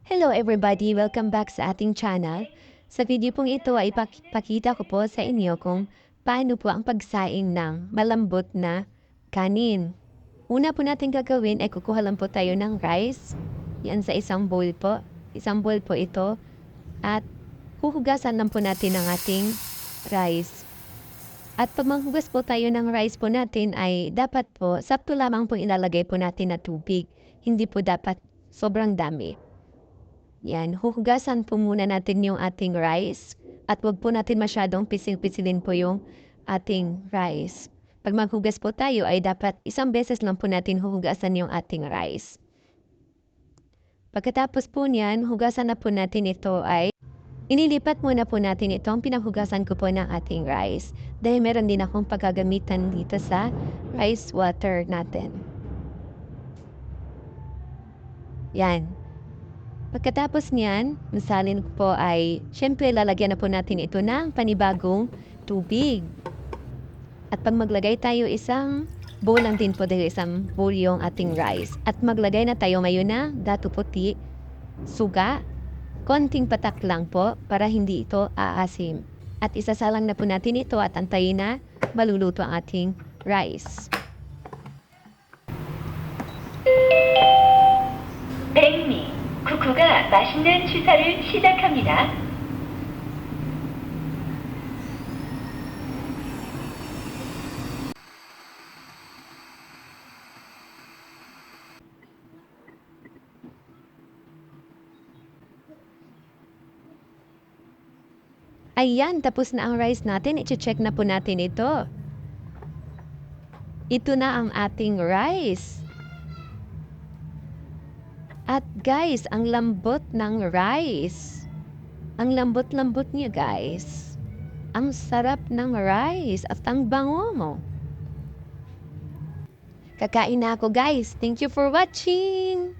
Hello everybody! Welcome back sa ating channel. Sa video pong ito ay ipakita ko po sa inyo kung paano po ang pagsaing ng malambot na kanin. Una po natin gagawin ay kukuha lang po tayo ng rice. Yan sa isang bowl po. Isang bowl po ito. At huhugasan lang po natin ang ating rice. At pag maghugas po tayo ng rice po natin ay dapat po sakto lamang po ilalagay po natin na tubig. Hindi po dapat sobrang dami. Yan, huhugasan po muna natin yung ating rice at wag po natin masyadong pisil-pisilin po yung ating rice. Pag maghugas po tayo ay dapat isang beses lang po natin huhugasan yung ating rice. Pagkatapos po niyan, hugasan na po natin ito ay inilipat muna po natin itong pinaghugasan ko po ng ating rice dahil meron din akong paggagamitan dito sa rice water natin. Yan. Pagkatapos niyan, masalin ko po ay, syempre lalagyan na po natin ito ng panibagong tubig. At pag maglagay tayo isang bowl lang din po dahil isang bowl yung ating rice. At maglagay na tayo ngayon na dato puti, suga, konting patak lang po para hindi ito aasim. At isasalang na po natin ito at antayin na maluluto ang ating rice. 백미, 쿠쿠가 맛있는 취사를 시작합니다. Ayan, tapos na ang rice natin. I-check na po natin ito. Ito na ang ating rice. At guys, ang lambot ng rice. Ang lambot-lambot niya guys. Ang sarap ng rice at ang bango mo. Kakain na ako guys. Thank you for watching!